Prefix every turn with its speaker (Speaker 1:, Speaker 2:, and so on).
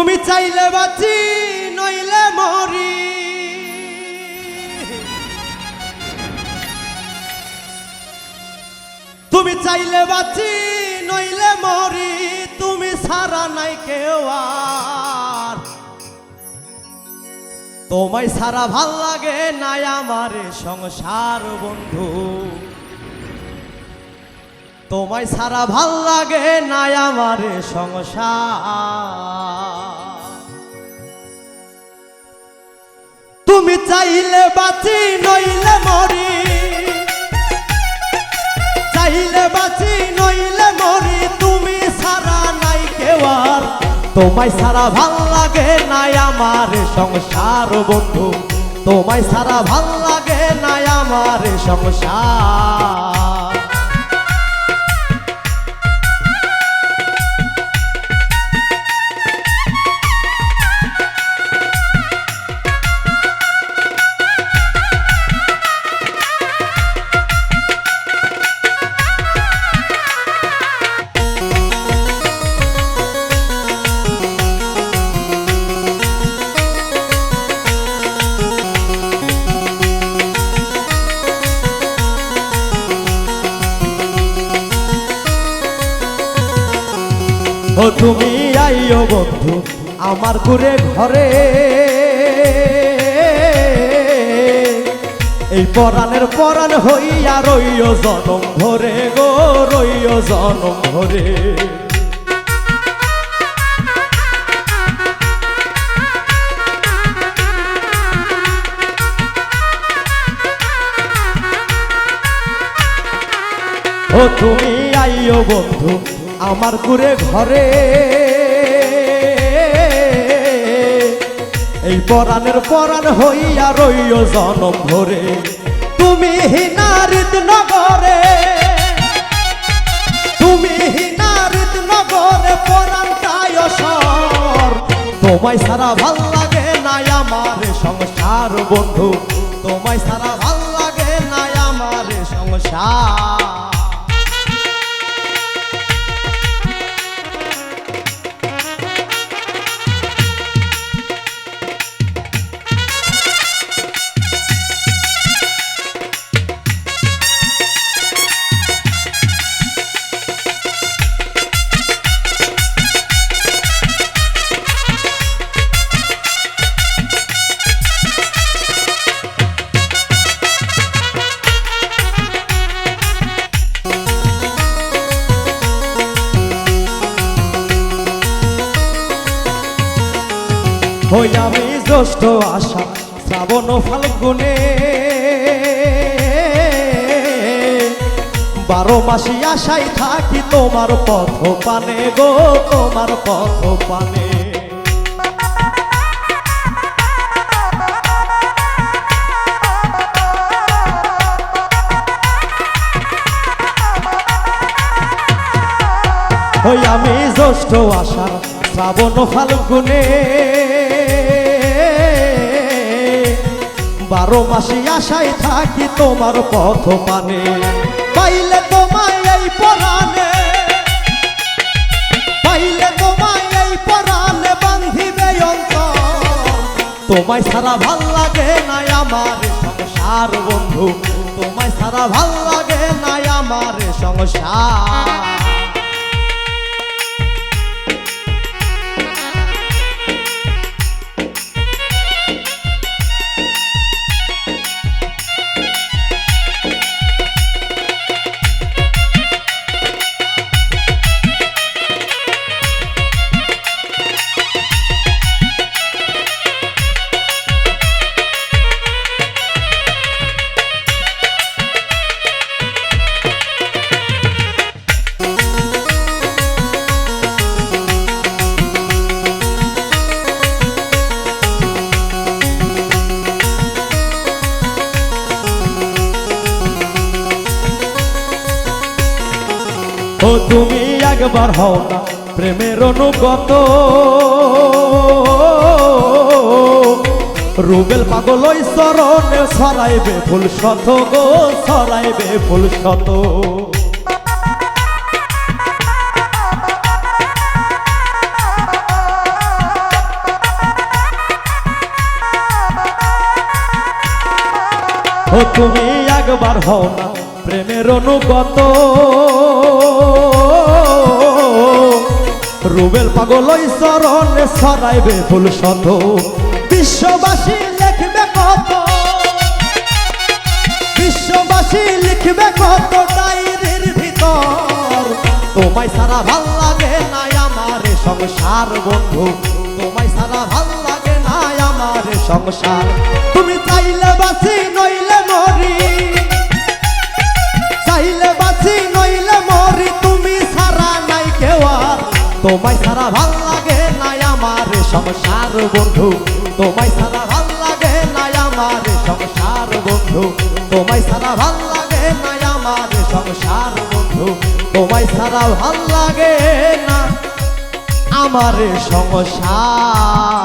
Speaker 1: তুমি চাইলে বাঁচি নইলে মরি, তুমি চাইলে বাঁচি নইলে মরি, তুমি ছাড়া নাই কেউ আর। তোমায় ছাড়া ভাল লাগে নাই আমার সংসার বন্ধু, তোমায় ছাড়া ভাল লাগে নাই আমার সংসার। তুমি চাইলে বাঁচি নইলে মরি, চাইলে বাঁচি নইলে মরি, তুমি ছাড়া নাই কেউ আর। তোমায় ছাড়া ভাল লাগে নাই আমার সংসার বন্ধু, তোমায় ছাড়া ভাল লাগে নাই আমার সংসার। ও তুমি আইও বন্ধু আমার ঘুরে ঘরে, এই পরাণের পরাণ হইয়া রইও জনম ভরে গো, রইও জনম ভরে। ও তুমি আইও বন্ধু আমার ঘুরে ঘরে, এই পরাণের পরাণ হইয়া রইও জনম ভরে। তুমি হিনারিত নগরে, তুমি হিনারিত নগরে পরাণটায় সর। তোমায় ছাড়া ভাল লাগে নাই আমার সংসার বন্ধু, তোমায় ছাড়া ভাল লাগে নাই আমার সংসার। হই আমি জ্যৈষ্ঠ আষাঢ় শ্রাবণ ফাল্গুনে, 12 মাসি আশায় থাকি তোমার পথ পানে গো, তোমার পথ পানে। হই আমি জ্যৈষ্ঠ আষাঢ় শ্রাবণ ফাল্গুনে, 12 মাসি আশায় থাকি তোমার পথ পানে। পাইলে তোমায় এই পরাণে, পাইলে তোমায় এই পরাণে বান্ধিবে অন্তর। তোমায় ছাড়া ভাল লাগে নাই আমার সংসার বন্ধু, তোমায় ছাড়া ভাল লাগে নাই আমার সংসার। ও তুমি একবার হও না প্রেমের অনুগত, রুবেল পাগল ওই চরণে ছড়াইবে ফুল শত গো, ছড়াইবে ফুল শত। ও ও তুমি একবার হও না প্রেমের অনুগত, রুবেল পাগল ওই চরণে ছড়াইবে ফুল শত, বিশ্ববাসী লিখবে কত, বিশ্ববাসী লিখবে কত ডায়েরির ভিতর, তোমায় সারা ভাল লাগে না আমার সংসার বন্ধু, তোমায় সারা ভাল লাগে না আমার সংসার। তুমি চাইলে বাঁচি নইলে মরি, চাইলে বাঁচি নইলে মরি, তুমি সারা নাই কেউ আর, তোমায় সারা ভাল লাগে না আমার সংসার বন্ধু, তোমায় সারা ভাল লাগে না আমার সংসার বন্ধু, তোমায় সারা ভাল লাগে না আমার সংসার বন্ধু, তোমায় সারা ভাল লাগে না আমার সংসার।